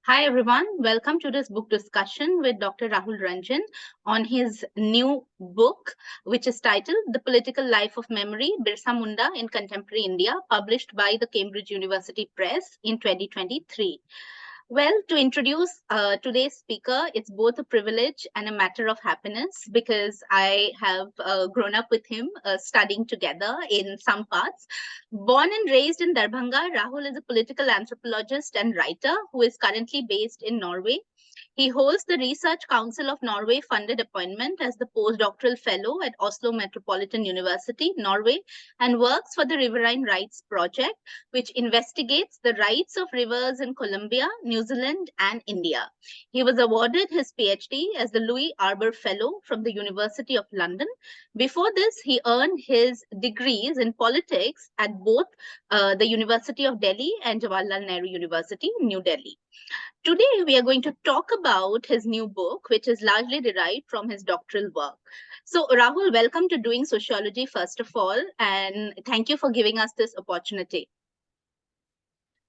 Hi everyone, welcome to this book discussion with Dr. Rahul Ranjan on his new book, which is titled The Political Life of Memory, Birsa Munda in Contemporary India, published by the Cambridge University Press in 2023. Well, to introduce today's speaker, it's both a privilege and a matter of happiness because I have grown up with him studying together in some parts. Born and raised in Darbhanga, Rahul is a political anthropologist and writer who is currently based in Norway. He holds the Research Council of Norway funded appointment as the Postdoctoral Fellow at Oslo Metropolitan University, Norway, and works for the Riverine Rights project, which investigates the rights of rivers in Colombia, New Zealand, and India. He was awarded his PhD as the Louis Arbour Fellow from the University of London. Before this, he earned his degrees in politics at both the University of Delhi and Jawaharlal Nehru University, New Delhi. Today, we are going to talk about his new book, which is largely derived from his doctoral work. So, Rahul, welcome to Doing Sociology, first of all, and thank you for giving us this opportunity.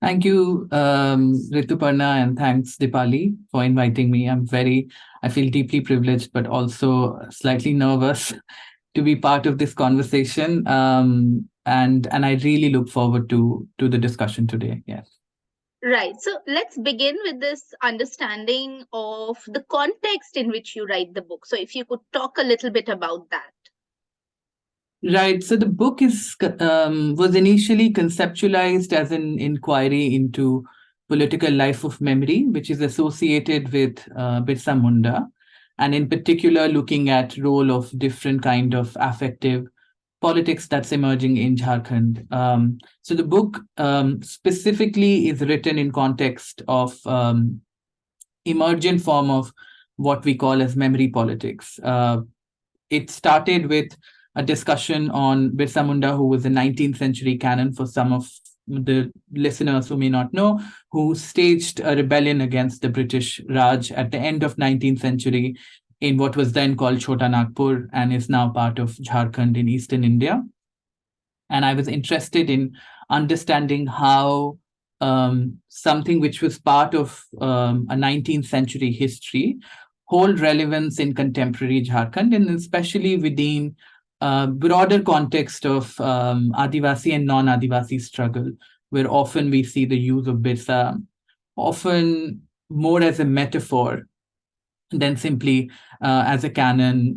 Thank you, Rituparna, and thanks, Dipali, for inviting me. I feel deeply privileged, but also slightly nervous to be part of this conversation. And I really look forward to the discussion today. Yes. Right. So let's begin with this understanding of the context in which you write the book. So if you could talk a little bit about that. Right. So the book was initially conceptualized as an inquiry into political life of memory, which is associated with Birsa Munda, and in particular looking at role of different kind of affective politics that's emerging in Jharkhand. So the book specifically is written in context of emergent form of what we call as memory politics. It started with a discussion on Birsa Munda, who was a 19th century canon for some of the listeners who may not know, who staged a rebellion against the British Raj at the end of 19th century in what was then called Chota Nagpur and is now part of Jharkhand in eastern India. And I was interested in understanding how something which was part of a 19th century history hold relevance in contemporary Jharkhand, and especially within broader context of Adivasi and non-Adivasi struggle, where often we see the use of Birsa often more as a metaphor than simply as a canon,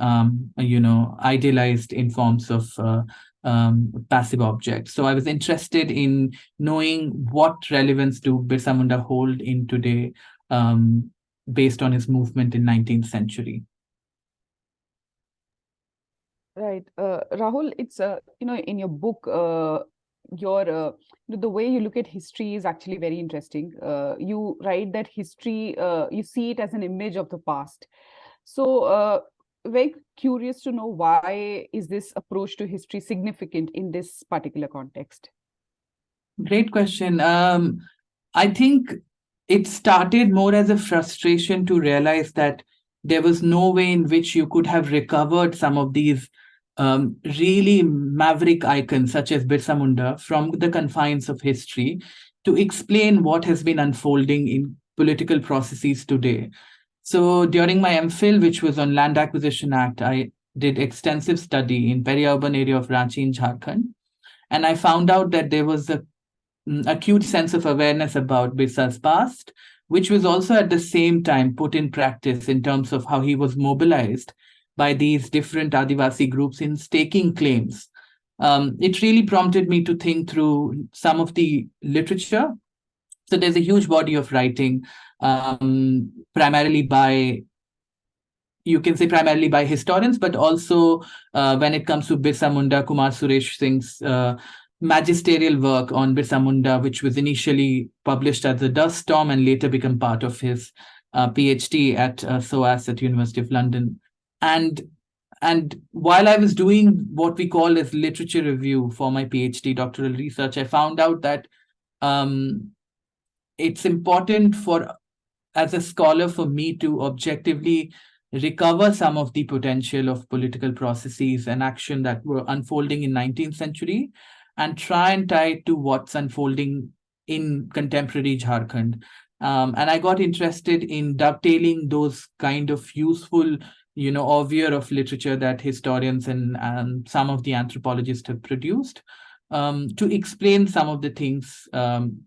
idealized in forms of passive objects. So I was interested in knowing what relevance do Birsa Munda hold in today based on his movement in 19th century. Right. Rahul, it's, in your book, the way you look at history is actually very interesting. You write that history, you see it as an image of the past. So very curious to know, why is this approach to history significant in this particular context? Great question. I think it started more as a frustration to realize that there was no way in which you could have recovered some of these really maverick icons such as Birsa Munda from the confines of history to explain what has been unfolding in political processes today. So during my MPhil, which was on Land Acquisition Act, I did extensive study in peri-urban area of Ranchi in Jharkhand. And I found out that there was a acute sense of awareness about Birsa's past, which was also at the same time put in practice in terms of how he was mobilized by these different Adivasi groups in staking claims. It really prompted me to think through some of the literature. So there's a huge body of writing, primarily by historians, but also when it comes to Birsa Munda, Kumar Suresh Singh's magisterial work on Birsa Munda, which was initially published as a dust storm and later become part of his PhD at SOAS at University of London. And while I was doing what we call as literature review for my PhD doctoral research, I found out that it's important as a scholar for me to objectively recover some of the potential of political processes and action that were unfolding in 19th century and try and tie it to what's unfolding in contemporary Jharkhand. And I got interested in dovetailing those kind of useful, oeuvre of literature that historians and some of the anthropologists have produced, to explain some of the things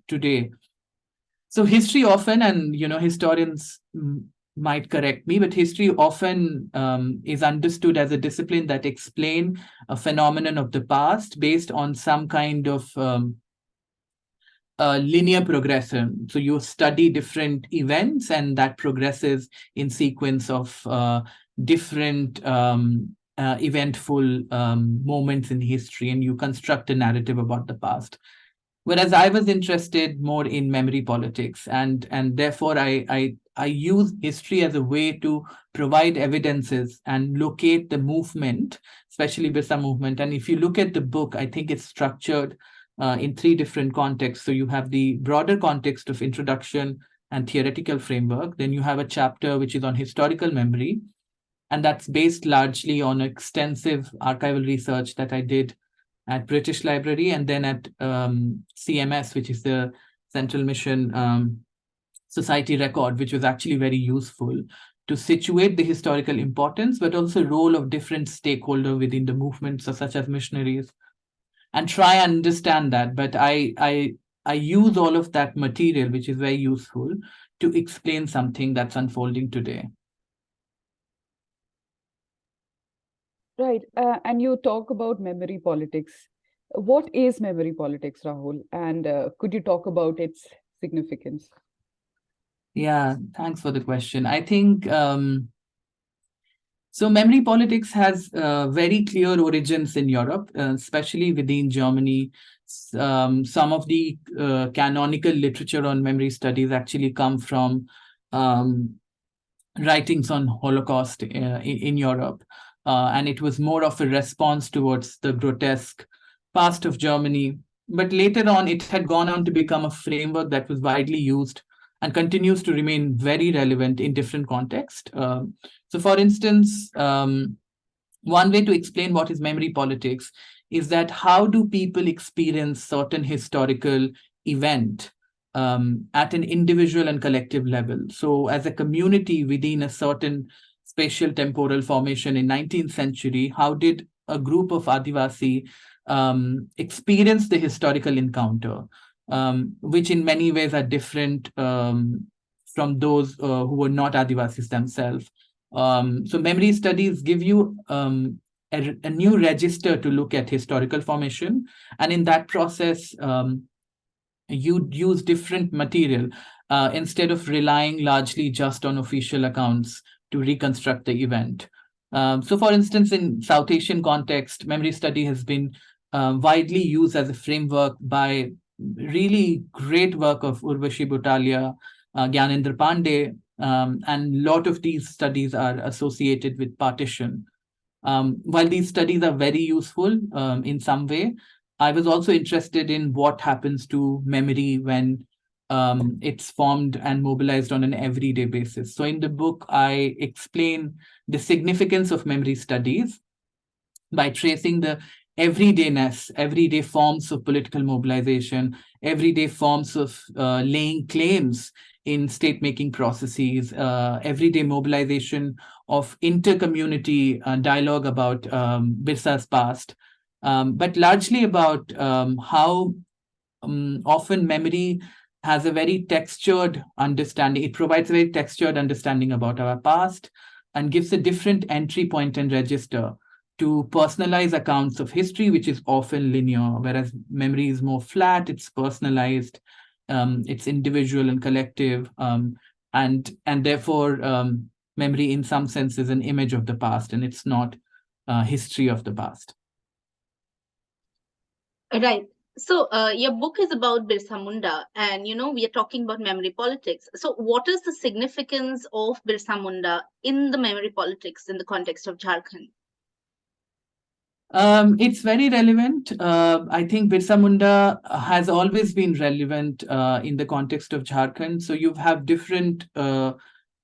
today. So history often, and historians might correct me, but history often is understood as a discipline that explain a phenomenon of the past based on some kind of linear progression. So you study different events, and that progresses in sequence of different eventful moments in history, and you construct a narrative about the past. Whereas I was interested more in memory politics, and therefore I use history as a way to provide evidences and locate the movement, especially Birsa movement. And if you look at the book, I think it's structured in three different contexts. So you have the broader context of introduction and theoretical framework. Then you have a chapter which is on historical memory, and that's based largely on extensive archival research that I did at British Library, and then at CMS, which is the Central Mission Society Record, which was actually very useful to situate the historical importance, but also role of different stakeholders within the movement, such as missionaries, and try and understand that. But I use all of that material, which is very useful, to explain something that's unfolding today. Right. And you talk about memory politics. What is memory politics, Rahul? And could you talk about its significance? Yeah, thanks for the question. I think so. Memory politics has very clear origins in Europe, especially within Germany. Some of the canonical literature on memory studies actually come from writings on Holocaust in Europe. And it was more of a response towards the grotesque past of Germany. But later on, it had gone on to become a framework that was widely used and continues to remain very relevant in different contexts. So, for instance, one way to explain what is memory politics is that how do people experience certain historical event at an individual and collective level? So, as a community within a certain spatial temporal formation in 19th century, how did a group of Adivasi experience the historical encounter, which in many ways are different from those who were not Adivasis themselves? So memory studies give you a new register to look at historical formation, and in that process, you use different material instead of relying largely just on official accounts to reconstruct the event. So, for instance, in South Asian context, memory study has been widely used as a framework by really great work of Urvashi Butalia, Gyanendra Pandey, and a lot of these studies are associated with partition. While these studies are very useful in some way, I was also interested in what happens to memory when it's formed and mobilized on an everyday basis. So in the book, I explain the significance of memory studies by tracing the everydayness, everyday forms of political mobilization, everyday forms of laying claims in state-making processes, everyday mobilization of inter-community dialogue about Birsa's past, but largely about how often memory has a very textured understanding. It provides a very textured understanding about our past and gives a different entry point and register to personalized accounts of history, which is often linear, whereas memory is more flat, it's personalized, it's individual and collective, and therefore memory in some sense is an image of the past, and it's not history of the past. Right. So your book is about Birsa Munda, and we are talking about memory politics. So what is the significance of Birsa Munda in the memory politics in the context of Jharkhand? It's very relevant. I think Birsa Munda has always been relevant in the context of Jharkhand. So you have different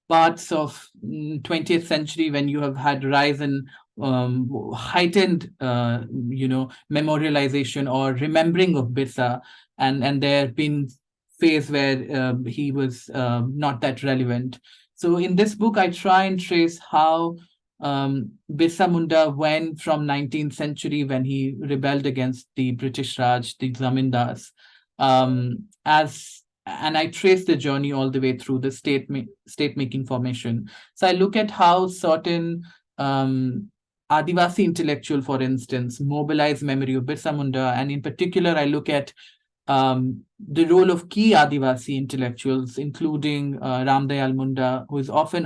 parts of 20th century when you have had rise and heightened, memorialization or remembering of Birsa, and there have been phase where he was not that relevant. So in this book, I try and trace how Birsa Munda went from 19th century, when he rebelled against the British Raj, the Zamindars, and I trace the journey all the way through the state making formation. So I look at how certain Adivasi intellectual, for instance, mobilize memory of Birsa Munda, and in particular, I look at the role of key Adivasi intellectuals, including Ramdayal Munda, who is often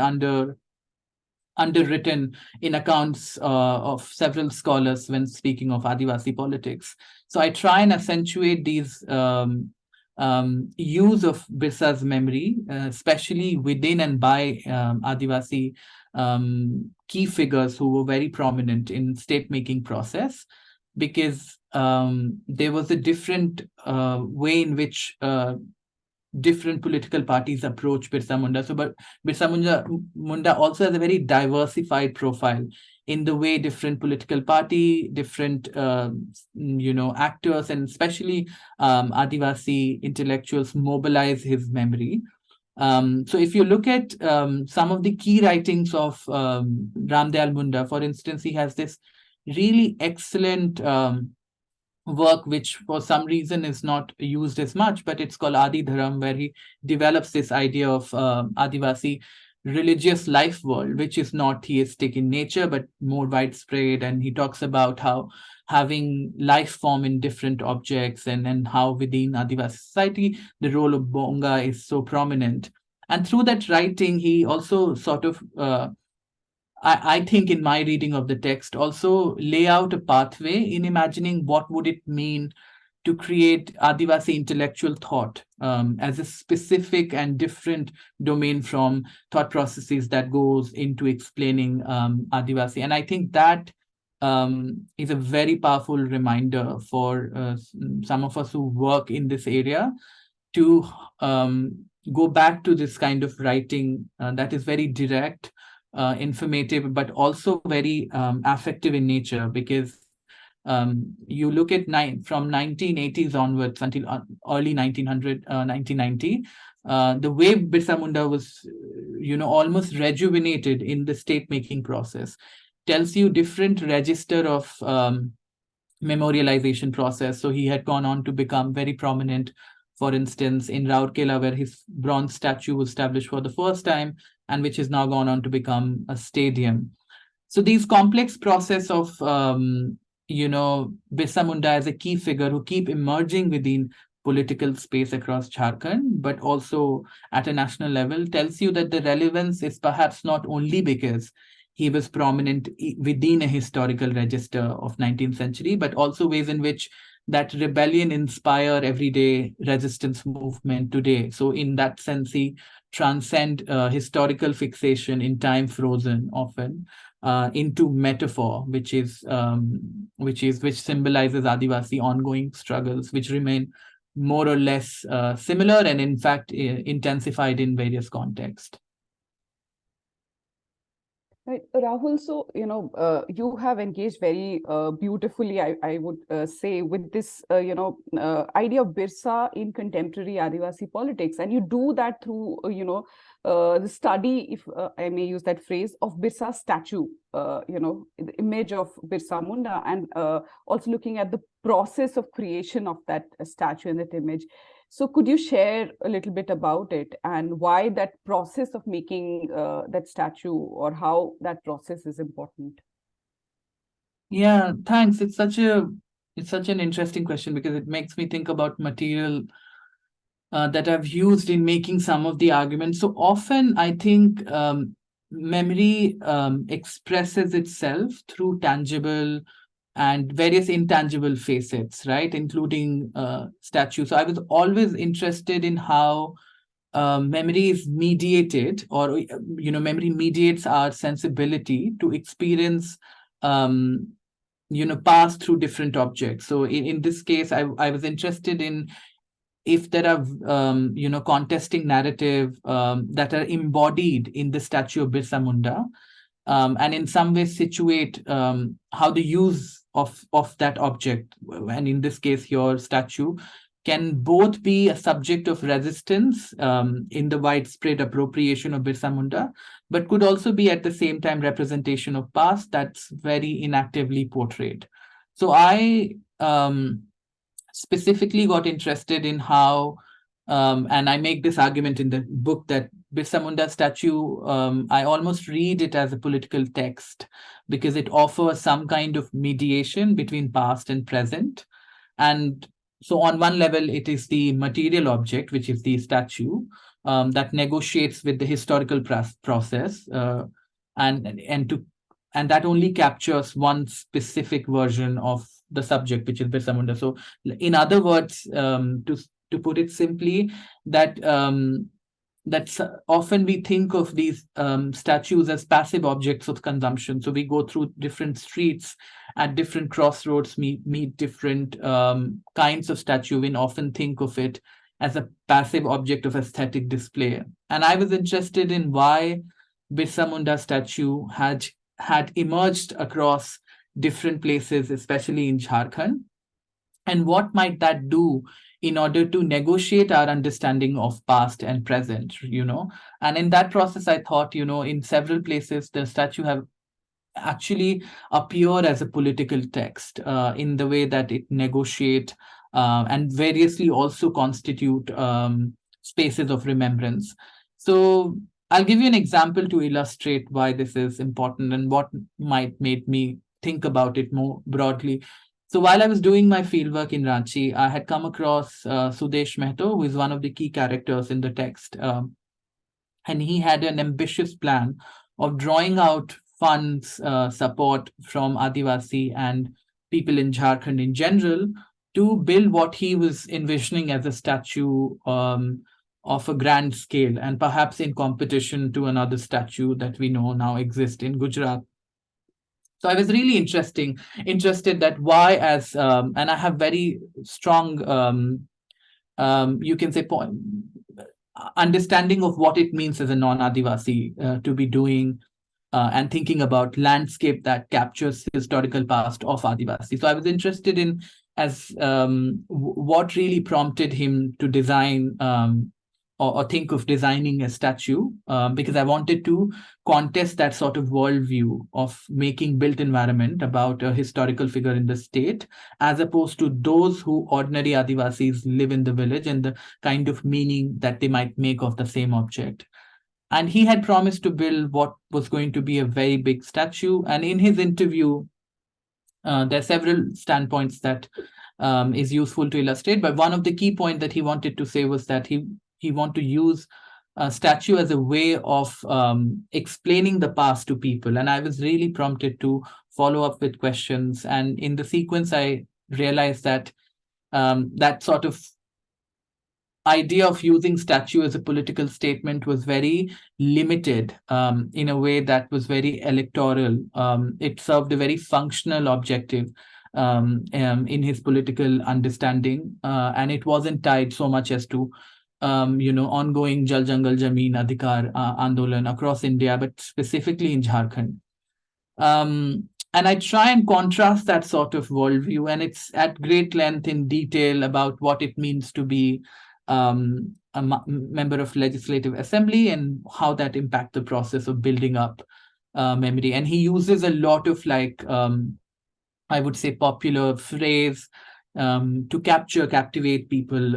underwritten in accounts of several scholars when speaking of Adivasi politics. So I try and accentuate these use of Birsa's memory, especially within and by Adivasi key figures who were very prominent in state-making process, because there was a different way in which different political parties approach Birsa Munda. So, but Birsa Munda also has a very diversified profile in the way different political party, different actors, and especially Adivasi intellectuals mobilize his memory. So if you look at some of the key writings of Ramdayal Munda, for instance, he has this really excellent work which for some reason is not used as much, but it's called Adi Dharam, where he develops this idea of Adivasi religious life world, which is not theistic in nature but more widespread, and he talks about how having life form in different objects, and how within Adivasi society the role of Bonga is so prominent. And through that writing, he also sort of I think in my reading of the text also lay out a pathway in imagining what would it mean to create Adivasi intellectual thought as a specific and different domain from thought processes that goes into explaining Adivasi. And I think that is a very powerful reminder for some of us who work in this area to go back to this kind of writing that is very direct, informative, but also very affective in nature, because you look at from 1980s onwards until early 1990, the way Birsa Munda was, almost rejuvenated in the state-making process, tells you different register of memorialization process. So he had gone on to become very prominent, for instance, in Rourkela, where his bronze statue was established for the first time, and which has now gone on to become a stadium. So these complex process of, Birsa Munda as a key figure who keep emerging within political space across Jharkhand, but also at a national level, tells you that the relevance is perhaps not only because he was prominent within a historical register of 19th century, but also ways in which that rebellion inspire everyday resistance movement today. So in that sense, he transcend historical fixation in time frozen often into metaphor, which symbolizes Adivasi ongoing struggles, which remain more or less similar, and in fact intensified in various contexts. Right, Rahul, so, you have engaged very beautifully, I would say, with this, idea of Birsa in contemporary Adivasi politics. And you do that through, the study, if I may use that phrase, of Birsa's statue, the image of Birsa Munda, and also looking at the process of creation of that statue and that image. So could you share a little bit about it and why that process of making that statue, or how that process is important? Yeah, thanks. It's such an interesting question, because it makes me think about material that I've used in making some of the arguments. So often I think memory expresses itself through tangible and various intangible facets, right, including statues. So I was always interested in how memory is mediated, or memory mediates our sensibility to experience pass through different objects. So in this case, I was interested in if there are contesting narrative that are embodied in the statue of Birsa Munda, and in some way situate how the use of that object, and in this case your statue, can both be a subject of resistance in the widespread appropriation of Birsa Munda, but could also be at the same time representation of past that's very inactively portrayed. So I specifically got interested in how, and I make this argument in the book, that Birsa Munda statue, I almost read it as a political text because it offers some kind of mediation between past and present. And so on one level, it is the material object, which is the statue, that negotiates with the historical process, and that only captures one specific version of the subject, which is Birsa Munda. So, in other words, to put it simply, that's often we think of these statues as passive objects of consumption. So we go through different streets at different crossroads, meet different kinds of statue, and often think of it as a passive object of aesthetic display. And I was interested in why Birsa Munda statue had emerged across different places, especially in Jharkhand, and what might that do in order to negotiate our understanding of past and present, And in that process, I thought, in several places, the statue have actually appear as a political text in the way that it negotiate and variously also constitute spaces of remembrance. So I'll give you an example to illustrate why this is important and what might make me think about it more broadly. So while I was doing my fieldwork in Ranchi, I had come across Sudesh Mehto, who is one of the key characters in the text. And he had an ambitious plan of drawing out funds, support from Adivasi and people in Jharkhand in general to build what he was envisioning as a statue of a grand scale, and perhaps in competition to another statue that we know now exists in Gujarat. So I was really interested that why, as and I have very strong, you can say, understanding of what it means as a non-Adivasi to be doing and thinking about landscape that captures historical past of Adivasi. So I was interested in as what really prompted him to design or think of designing a statue, because I wanted to contest that sort of worldview of making built environment about a historical figure in the state, as opposed to those who ordinary Adivasis live in the village and the kind of meaning that they might make of the same object. And he had promised to build what was going to be a very big statue. And in his interview, there are several standpoints that is useful to illustrate. But one of the key points that he wanted to say was that he wanted to use a statue as a way of explaining the past to people. And I was really prompted to follow up with questions. And in the sequence, I realized that that sort of idea of using statue as a political statement was very limited in a way that was very electoral. It served a very functional objective in his political understanding, and it wasn't tied so much as to ongoing Jal Jangal Jameen Adhikar Andolan across India, but specifically in Jharkhand. And I try and contrast that sort of worldview, and it's at great length in detail about what it means to be a member of Legislative Assembly and how that impacts the process of building up memory. And he uses a lot of I would say popular phrase to captivate people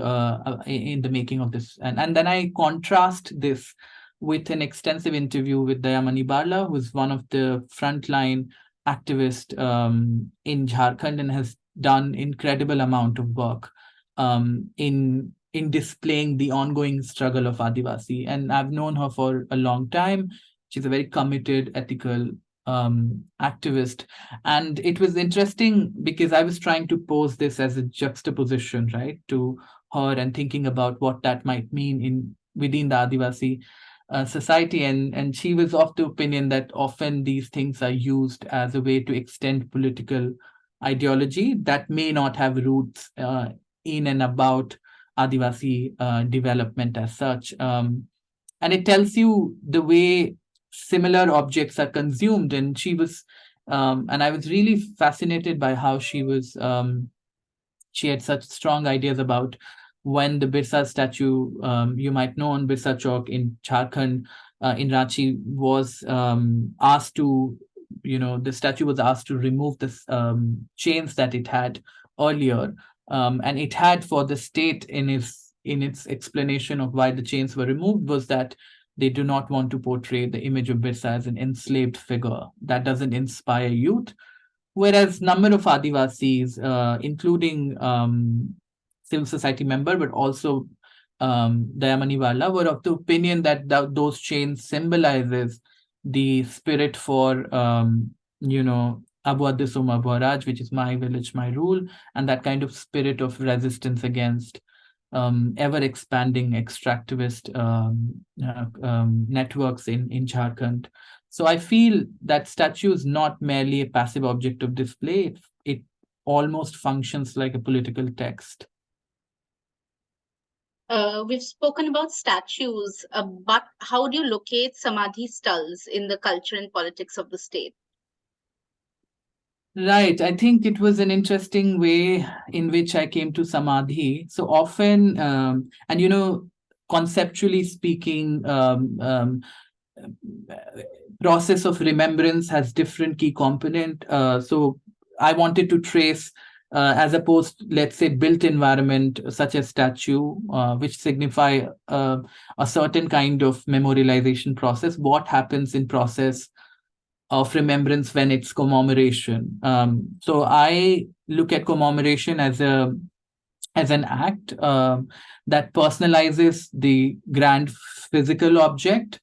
in the making of this. And then I contrast this with an extensive interview with Dayamani Barla, who is one of the frontline activists in Jharkhand and has done incredible amount of work in displaying the ongoing struggle of Adivasi. And I've known her for a long time. She's a very committed, ethical activist. And it was interesting because I was trying to pose this as a juxtaposition, right, to her and thinking about what that might mean within the Adivasi society. And she was of the opinion that often these things are used as a way to extend political ideology that may not have roots in and about Adivasi development as such. And it tells you the way similar objects are consumed. And she was, and I was really fascinated by how she was, she had such strong ideas about when the Birsa statue, you might know, on Birsa Chowk in Jharkhand, in Ranchi, was asked to, the statue was asked to remove the chains that it had earlier, and it had, for the state, in its explanation of why the chains were removed, was that they do not want to portray the image of Birsa as an enslaved figure that doesn't inspire youth. Whereas number of Adivasis, including civil society member, but also Dayamani were of the opinion that those chains symbolizes the spirit for, Abu Addisum Abu Haraj, which is my village, my rule, and that kind of spirit of resistance against ever expanding extractivist networks in Jharkhand. So I feel that statue is not merely a passive object of display. It almost functions like a political text. We've spoken about statues, but how do you locate Samadhi stalls in the culture and politics of the state? Right. I think it was an interesting way in which I came to Samadhi. So often, and conceptually speaking, process of remembrance has different key component. So I wanted to trace, as opposed, let's say, built environment such as statue, which signify a certain kind of memorialization process. What happens in process of remembrance when it's commemoration? So I look at commemoration as an act that personalizes the grand physical object,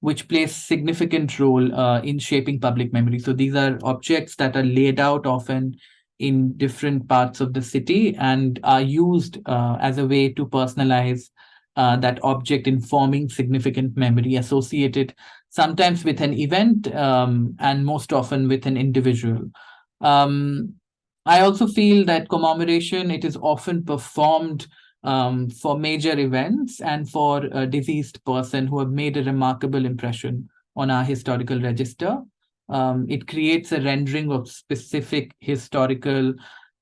which plays significant role in shaping public memory. So these are objects that are laid out often in different parts of the city and are used as a way to personalize that object, informing significant memory associated sometimes with an event, and most often with an individual. I also feel that commemoration, it is often performed for major events and for a deceased person who have made a remarkable impression on our historical register. It creates a rendering of specific historical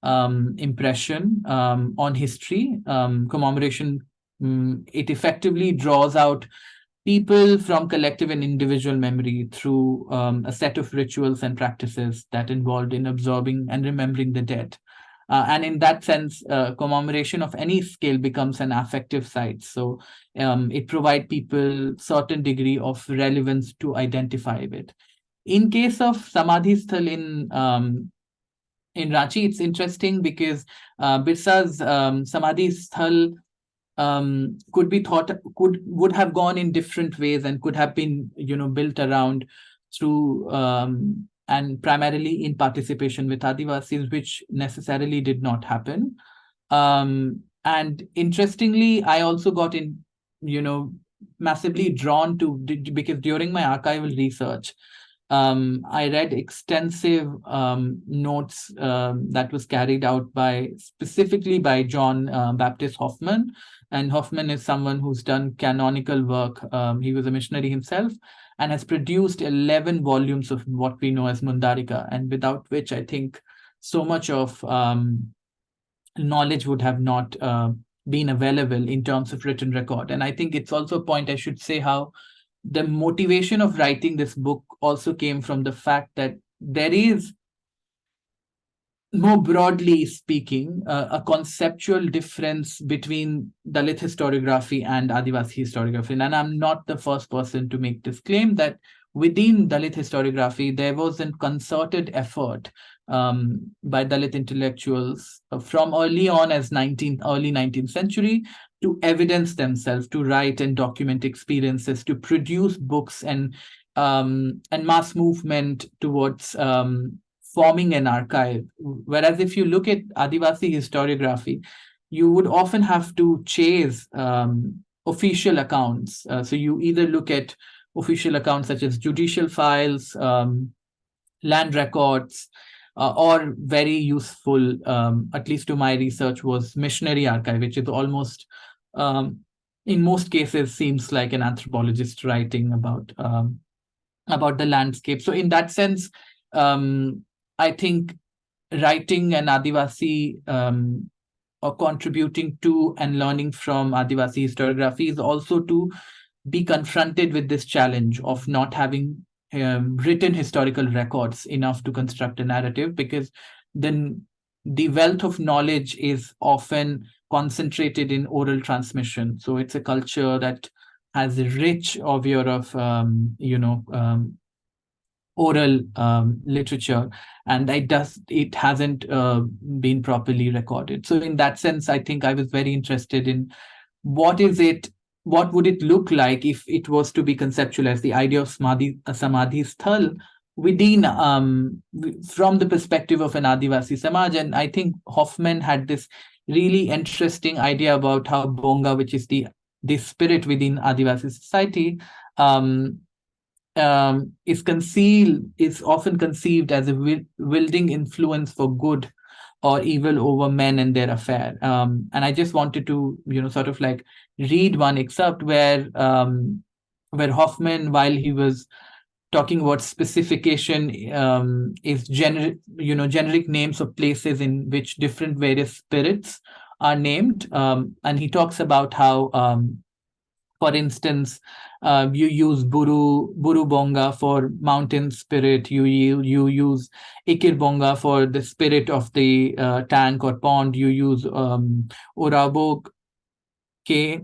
impression on history. Commemoration, it effectively draws out people from collective and individual memory through a set of rituals and practices that involved in absorbing and remembering the dead. And in that sense, commemoration of any scale becomes an affective site. So it provides people certain degree of relevance to identify with. In case of Samadhi Sthal in Ranchi, it's interesting because Birsa's Samadhi Sthal could be thought, would have gone in different ways and could have been built around through and primarily in participation with Adivasis, which necessarily did not happen. And interestingly, I also got in massively drawn to, because during my archival research, I read extensive notes that was carried out specifically by John Baptist Hoffman. And Hoffman is someone who's done canonical work. He was a missionary himself and has produced 11 volumes of what we know as Mundarika, and without which I think so much of knowledge would have not been available in terms of written record. And I think it's also a point I should say how the motivation of writing this book also came from the fact that there is, more broadly speaking, a conceptual difference between Dalit historiography and Adivasi historiography. And I'm not the first person to make this claim that within Dalit historiography, there was a concerted effort by Dalit intellectuals from early on as early 19th century to evidence themselves, to write and document experiences, to produce books and mass movement towards forming an archive. Whereas if you look at Adivasi historiography, you would often have to chase official accounts. So you either look at official accounts such as judicial files, land records, or very useful, at least to my research, was missionary archive, which is almost, in most cases, seems like an anthropologist writing about the landscape. So in that sense, I think writing an Adivasi or contributing to and learning from Adivasi historiography is also to be confronted with this challenge of not having written historical records enough to construct a narrative, because then the wealth of knowledge is often concentrated in oral transmission. So it's a culture that has a rich oeuvre of oral literature, and it hasn't been properly recorded. So in that sense, I think I was very interested in what would it look like if it was to be conceptualized, the idea of samadhi sthal within from the perspective of an Adivasi Samaj. And I think Hoffman had this really interesting idea about how bonga, which is the spirit within Adivasi society, is often conceived as a wielding influence for good or evil over men and their affair. And I just wanted to, sort of like read one excerpt where Hoffman, while he was talking about specification, is generic names of places in which different various spirits are named, and he talks about how, for instance, you use Buru Bonga for mountain spirit. You use Ikir Bonga for the spirit of the tank or pond. You use Orabog Ke,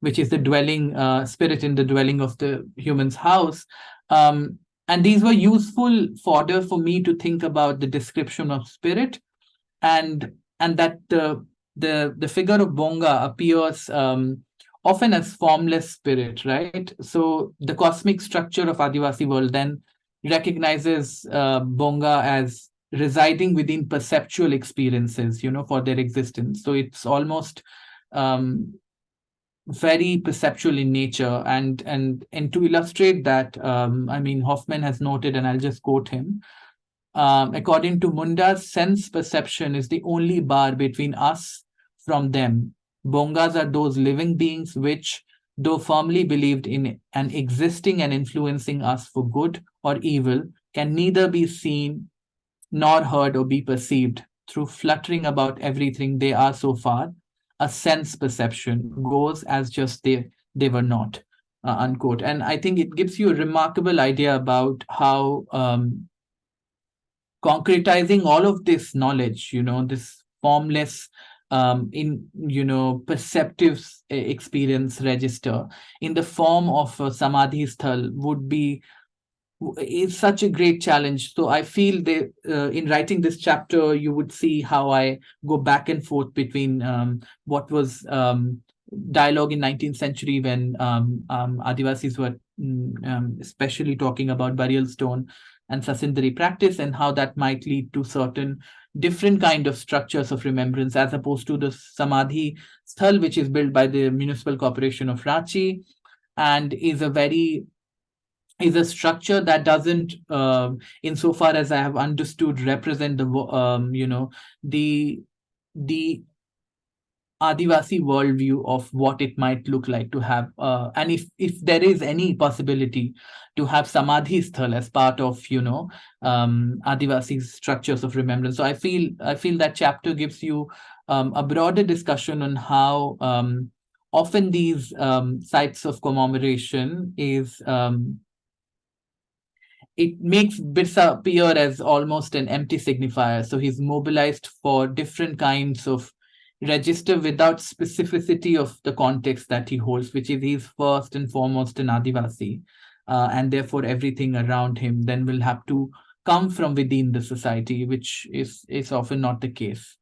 which is the dwelling spirit in the dwelling of the human's house. And these were useful fodder for me to think about the description of spirit, and that the figure of Bonga appears often as formless spirit, right? So the cosmic structure of Adivasi world then recognizes Bonga as residing within perceptual experiences, for their existence. So it's almost very perceptual in nature, and to illustrate that, Hoffman has noted, and I'll just quote him. According to Munda, sense perception is the only bar between us from them. Bongas are those living beings which, though firmly believed in and existing and influencing us for good or evil, can neither be seen nor heard or be perceived. Through fluttering about everything they are so far, a sense perception goes as just they were not, unquote. And I think it gives you a remarkable idea about how concretizing all of this knowledge, this formless perceptive experience register in the form of a samadhi sthal is such a great challenge. So I feel that in writing this chapter, you would see how I go back and forth between what was dialogue in 19th century when Adivasis were especially talking about burial stone and Sasindari practice, and how that might lead to certain different kind of structures of remembrance, as opposed to the Samadhi Sthal, which is built by the Municipal Corporation of Ranchi, and is a structure that doesn't, insofar as I have understood, represent the Adivasi worldview of what it might look like to have, and if there is any possibility to have Samadhi Sthal as part of, Adivasi structures of remembrance. So I feel that chapter gives you a broader discussion on how often these sites of commemoration it makes Birsa appear as almost an empty signifier. So he's mobilized for different kinds of register without specificity of the context that he holds, which is he's first and foremost an Adivasi, and therefore everything around him then will have to come from within the society, which is often not the case.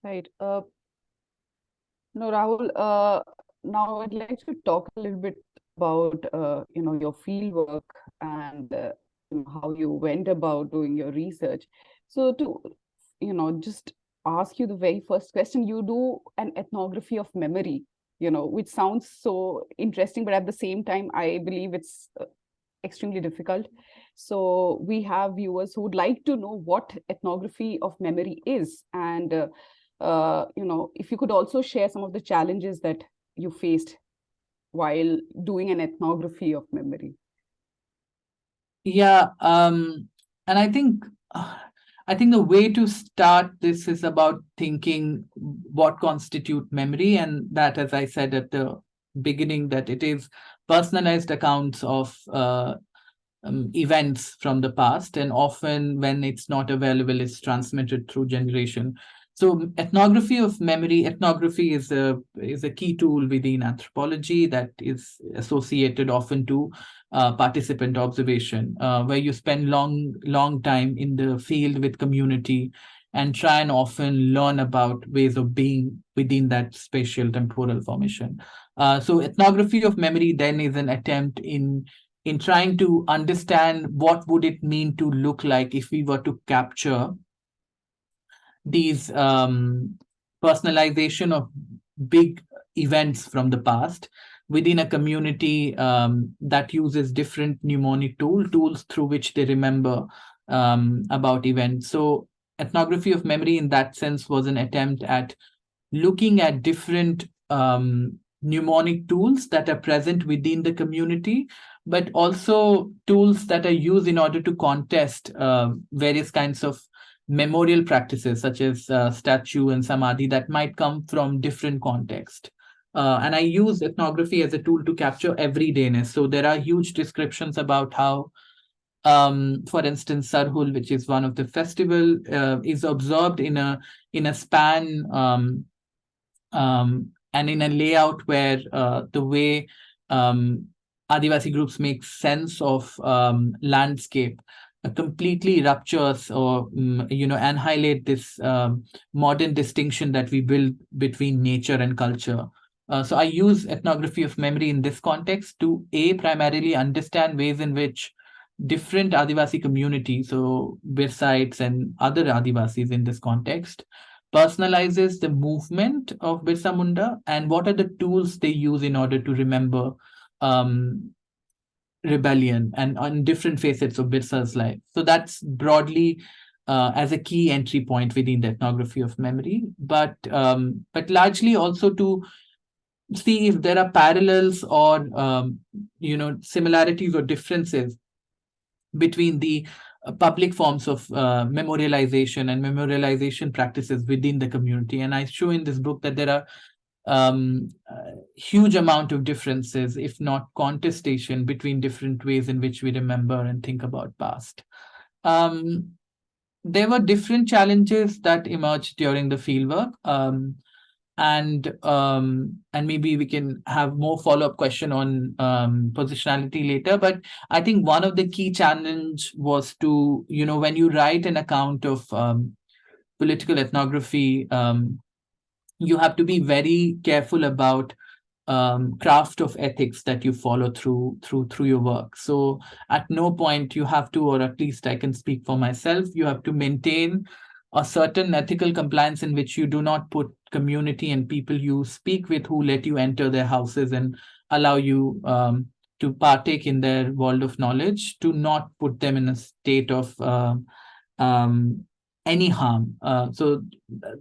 Right. No, Rahul, now I'd like to talk a little bit about, your field work and how you went about doing your research. So to, just ask you the very first question, you do an ethnography of memory, which sounds so interesting, but at the same time, I believe it's extremely difficult. So we have viewers who would like to know what ethnography of memory is, and if you could also share some of the challenges that you faced while doing an ethnography of memory. Yeah, and I think I think the way to start this is about thinking what constitute memory, and that, as I said at the beginning, that it is personalized accounts of events from the past, and often when it's not available, it's transmitted through generation. So ethnography of memory, ethnography is a key tool within anthropology that is associated often to participant observation, where you spend long time in the field with community and try and often learn about ways of being within that spatial temporal formation. So ethnography of memory then is an attempt in trying to understand what would it mean to look like if we were to capture these personalization of big events from the past within a community that uses different mnemonic tools through which they remember about events. So ethnography of memory in that sense was an attempt at looking at different mnemonic tools that are present within the community, but also tools that are used in order to contest various kinds of memorial practices, such as statue and samadhi, that might come from different context. And I use ethnography as a tool to capture everydayness. So there are huge descriptions about how, for instance, Sarhul, which is one of the festival, is observed in a span and in a layout where the way Adivasi groups make sense of landscape completely ruptures or annihilate this modern distinction that we build between nature and culture. So I use ethnography of memory in this context to primarily understand ways in which different Adivasi communities, so Birsites and other Adivasis in this context, personalizes the movement of Birsa Munda and what are the tools they use in order to remember rebellion and on different facets of Birsa's life. So that's broadly as a key entry point within the ethnography of memory, but largely also to see if there are parallels or similarities or differences between the public forms of memorialization and memorialization practices within the community. And I show in this book that there are huge amount of differences, if not contestation, between different ways in which we remember and think about past. There were different challenges that emerged during the fieldwork. And maybe we can have more follow-up question on positionality later. But I think one of the key challenge was to, when you write an account of political ethnography, you have to be very careful about craft of ethics that you follow through your work. So at no point you have to, or at least I can speak for myself, you have to maintain a certain ethical compliance in which you do not put community and people you speak with who let you enter their houses and allow you to partake in their world of knowledge, to not put them in a state of any harm. So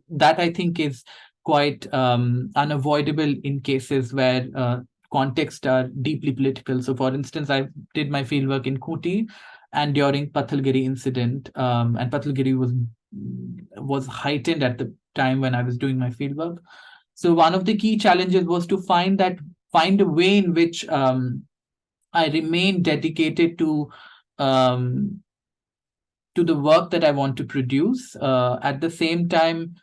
that I think is quite unavoidable in cases where contexts are deeply political. So for instance, I did my fieldwork in Kuti and during Pathalgiri incident, and Pathalgiri was heightened at the time when I was doing my fieldwork. So one of the key challenges was to find a way in which I remain dedicated to the work that I want to produce. At the same time,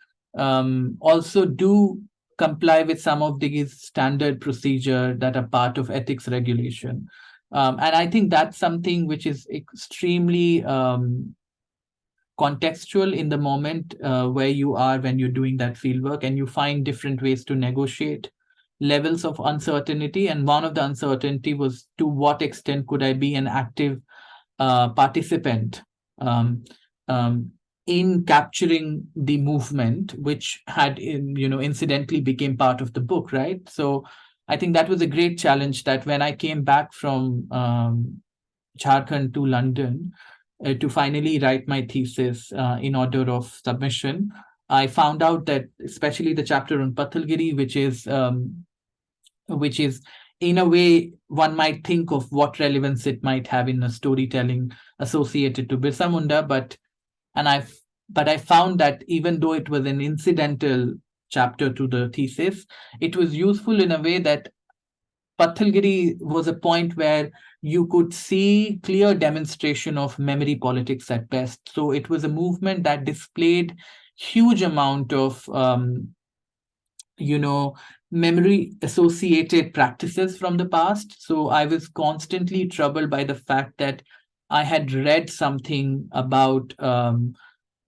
also do comply with some of these standard procedure that are part of ethics regulation. And I think that's something which is extremely contextual in the moment where you are when you're doing that fieldwork, and you find different ways to negotiate levels of uncertainty. And one of the uncertainty was, to what extent could I be an active participant in capturing the movement, which had, incidentally became part of the book, right? So I think that was a great challenge, that when I came back from Jharkhand to London to finally write my thesis in order of submission, I found out that especially the chapter on Pathalgiri, which is in a way one might think of what relevance it might have in a storytelling associated to Birsa Munda, and I but I found that even though it was an incidental chapter to the thesis, it was useful in a way that Pathalgiri was a point where you could see clear demonstration of memory politics at best. So it was a movement that displayed huge amount of memory associated practices from the past. So I was constantly troubled by the fact that I had read something about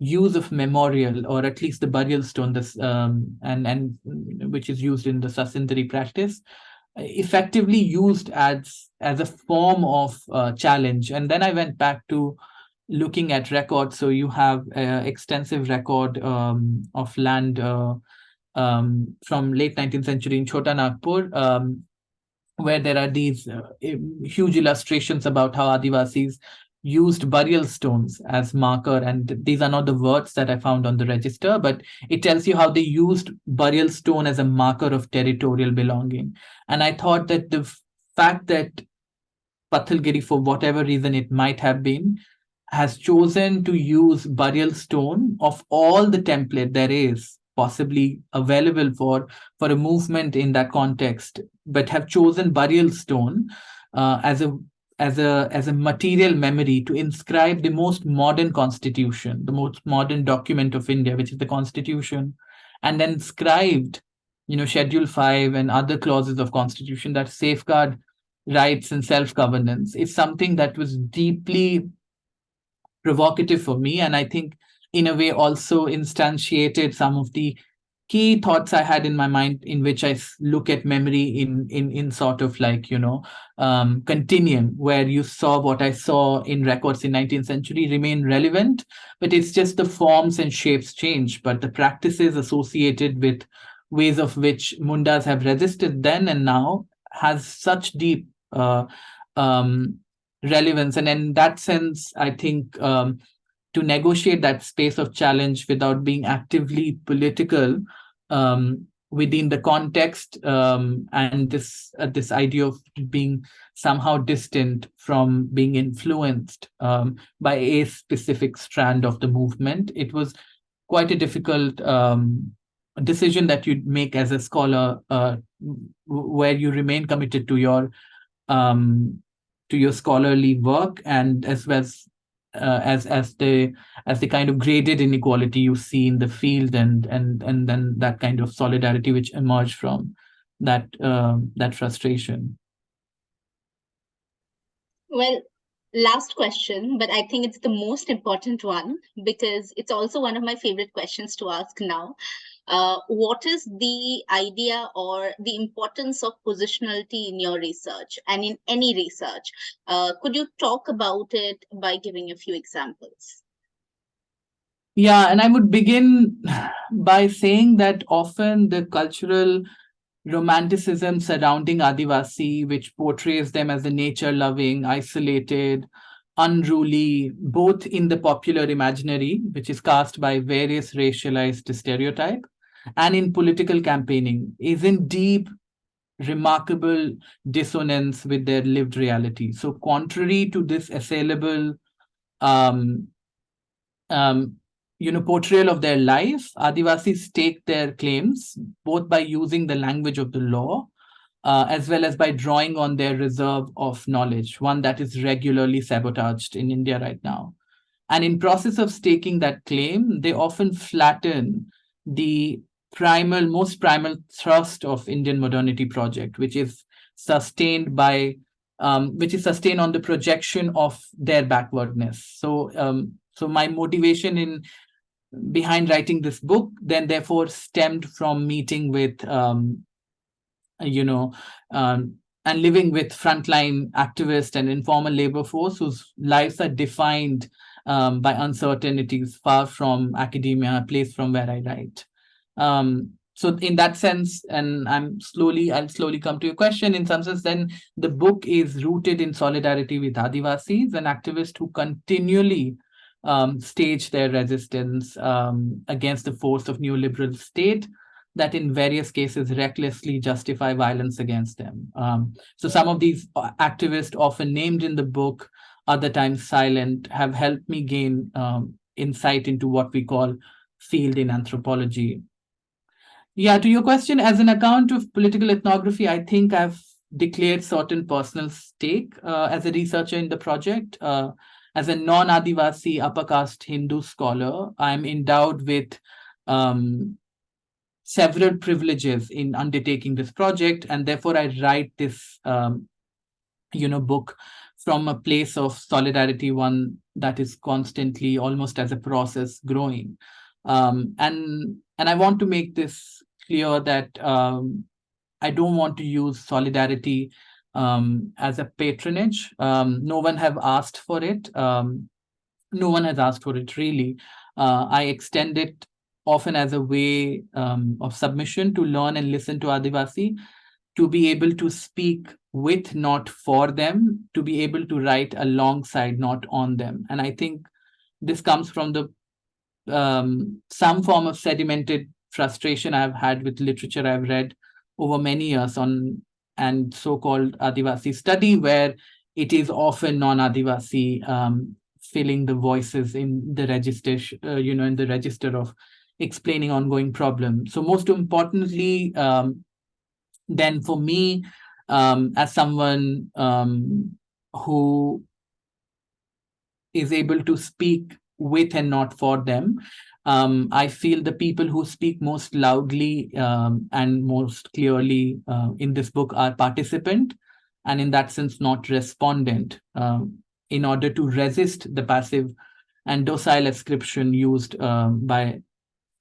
use of memorial, or at least the burial stone, this and which is used in the Sasindari practice, effectively used as a form of challenge. And then I went back to looking at records. So you have extensive record of land from late 19th century in Chota Nagpur, where there are these huge illustrations about how Adivasis used burial stones as marker. And these are not the words that I found on the register, but it tells you how they used burial stone as a marker of territorial belonging. And I thought that the fact that Pathalgiri, for whatever reason it might have been, has chosen to use burial stone of all the template there is possibly available for a movement in that context, but have chosen burial stone as a material memory to inscribe the most modern constitution, the most modern document of India, which is the constitution, and then inscribed, Schedule 5 and other clauses of constitution that safeguard rights and self-governance, is something that was deeply provocative for me. And I think in a way also instantiated some of the key thoughts I had in my mind, in which I look at memory in sort of like, continuum, where you saw what I saw in records in 19th century remain relevant, but it's just the forms and shapes change. But the practices associated with ways of which Mundas have resisted then and now has such deep relevance. And in that sense, I think to negotiate that space of challenge without being actively political within the context, and this idea of being somehow distant from being influenced by a specific strand of the movement, it was quite a difficult decision that you make as a scholar, where you remain committed to your scholarly work, and as well as the kind of graded inequality you see in the field, and then that kind of solidarity which emerged from that frustration. Well, last question, but I think it's the most important one, because it's also one of my favorite questions to ask now. What is the idea or the importance of positionality in your research and in any research? Could you talk about it by giving a few examples? Yeah, and I would begin by saying that often the cultural romanticism surrounding Adivasi, which portrays them as a nature-loving, isolated, unruly, both in the popular imaginary, which is cast by various racialized stereotype, and in political campaigning, is in deep, remarkable dissonance with their lived reality. So contrary to this assailable portrayal of their life, Adivasis stake their claims both by using the language of the law, as well as by drawing on their reserve of knowledge, one that is regularly sabotaged in India right now. And in process of staking that claim, they often flatten the most primal thrust of Indian modernity project, which is sustained on the projection of their backwardness. So my motivation behind writing this book then therefore stemmed from meeting with and living with frontline activists and informal labor force whose lives are defined by uncertainties far from academia, a place from where I write. So in that sense, and I'll slowly come to your question, in some sense, then the book is rooted in solidarity with Adivasis, an activist who continually stage their resistance against the force of neoliberal state that in various cases recklessly justify violence against them. So some of these activists, often named in the book, other times silent, have helped me gain insight into what we call field in anthropology. Yeah, to your question, as an account of political ethnography, I think I've declared certain personal stake as a researcher in the project. As a non-Adivasi upper caste Hindu scholar, I'm endowed with several privileges in undertaking this project, and therefore I write this book from a place of solidarity, one that is constantly, almost as a process, growing. And I want to make this clear that I don't want to use solidarity as a patronage. No one have asked for it. No one has asked for it, really. I extend it often as a way of submission to learn and listen to Adivasi, to be able to speak with, not for them, to be able to write alongside, not on them. And I think this comes from the some form of sedimented frustration I've had with literature I've read over many years on and so-called Adivasi study, where it is often non-Adivasi filling the voices in the register, in the register of explaining ongoing problems. So most importantly, then for me, as someone who is able to speak with and not for them, I feel the people who speak most loudly and most clearly in this book are participant, and in that sense not respondent, in order to resist the passive and docile ascription used by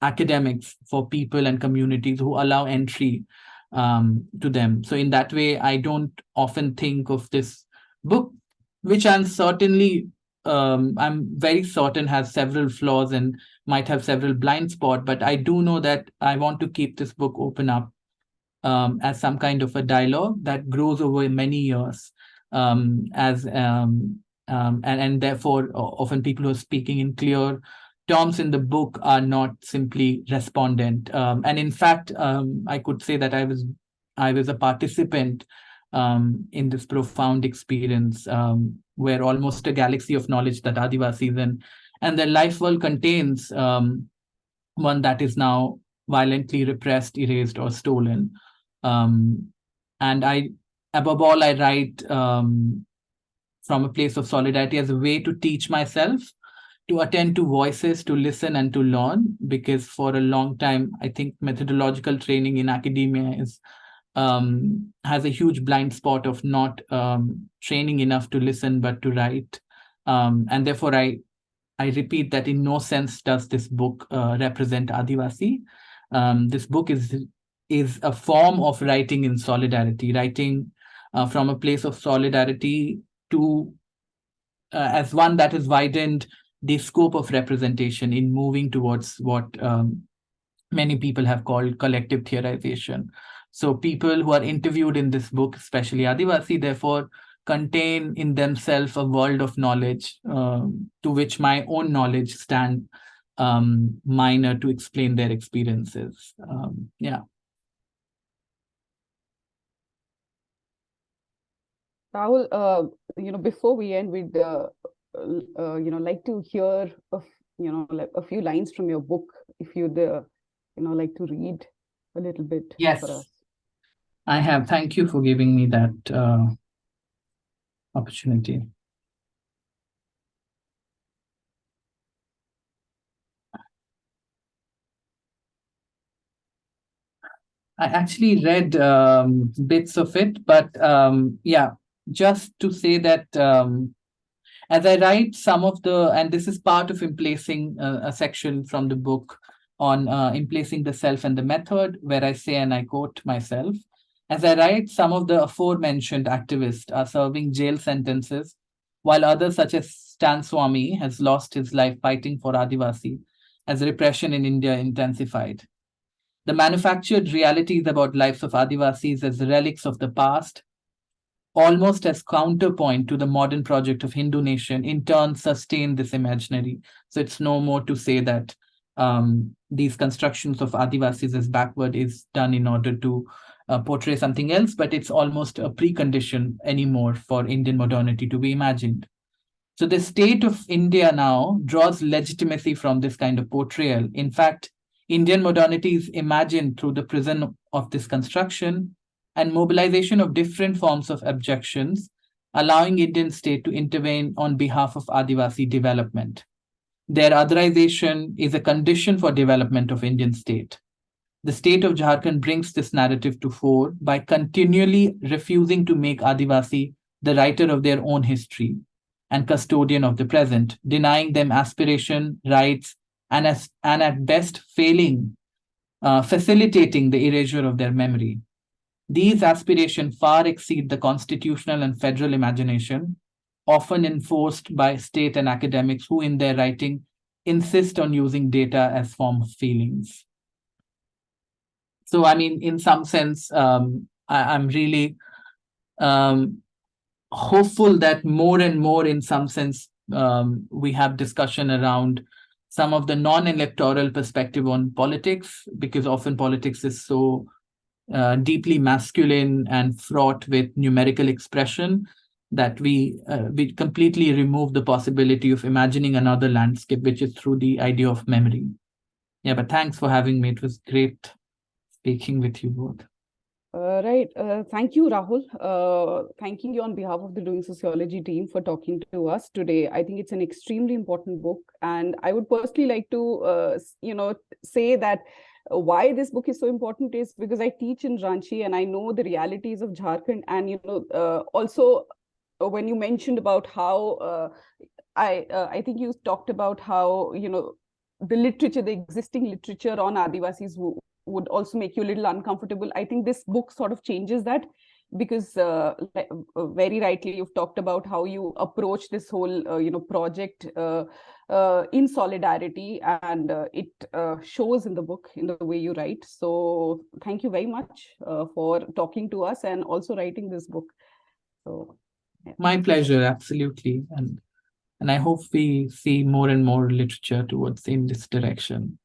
academics for people and communities who allow entry to them. So in that way, I don't often think of this book, which I'm very certain has several flaws and might have several blind spots, but I do know that I want to keep this book open up as some kind of a dialogue that grows over many years, and therefore often people who are speaking in clear terms in the book are not simply respondent. And in fact, I could say that I was a participant in this profound experience, where almost a galaxy of knowledge that Adivasis and their life world contains, one that is now violently repressed, erased, or stolen. And above all, I write from a place of solidarity as a way to teach myself, to attend to voices, to listen and to learn, because for a long time, I think methodological training in academia has a huge blind spot of not training enough to listen, but to write. And therefore, I repeat that in no sense does this book represent Adivasi. This book is a form of writing in solidarity, writing from a place of solidarity to as one that has widened the scope of representation in moving towards what many people have called collective theorization. So people who are interviewed in this book, especially Adivasi, therefore contain in themselves a world of knowledge to which my own knowledge stand minor to explain their experiences. Yeah. Rahul, before we end, we'd like to hear like a few lines from your book, if you'd like to read a little bit. Yes, for us. I have. Thank you for giving me that opportunity. I actually read bits of it, but yeah, just to say that as I write some of and this is part of emplacing a section from the book on emplacing the self and the method, where I say, and I quote myself, as I write, some of the aforementioned activists are serving jail sentences, while others, such as Stan Swami, has lost his life fighting for Adivasi as repression in India intensified. The manufactured realities about lives of Adivasis as relics of the past, almost as counterpoint to the modern project of Hindu nation, in turn sustain this imaginary. So it's no more to say that these constructions of Adivasis as backward is done in order to portray something else, but it's almost a precondition anymore for Indian modernity to be imagined. So the state of India now draws legitimacy from this kind of portrayal. In fact, Indian modernity is imagined through the prism of this construction and mobilization of different forms of objections, allowing Indian state to intervene on behalf of Adivasi development. Their otherization is a condition for development of Indian state. The state of Jharkhand brings this narrative to fore by continually refusing to make Adivasi the writer of their own history and custodian of the present, denying them aspiration, rights, and at best facilitating the erasure of their memory. These aspirations far exceed the constitutional and federal imagination, often enforced by state and academics who, in their writing, insist on using data as form of feelings. So, I mean, in some sense, I'm really hopeful that more and more, in some sense, we have discussion around some of the non-electoral perspective on politics, because often politics is so deeply masculine and fraught with numerical expression that we completely remove the possibility of imagining another landscape, which is through the idea of memory. Yeah, but thanks for having me. It was great speaking with you both. Right. Thank you, Rahul. Thanking you on behalf of the Doing Sociology team for talking to us today. I think it's an extremely important book. And I would personally like to, say that why this book is so important is because I teach in Ranchi and I know the realities of Jharkhand. And, also when you mentioned about how I think you talked about how, the literature, the existing literature on Adivasis would also make you a little uncomfortable. I think this book sort of changes that, because very rightly you've talked about how you approach this whole project in solidarity, and it shows in the book in the way you write. So thank you very much for talking to us and also writing this book. So yeah. My pleasure, absolutely. And I hope we see more and more literature towards in this direction.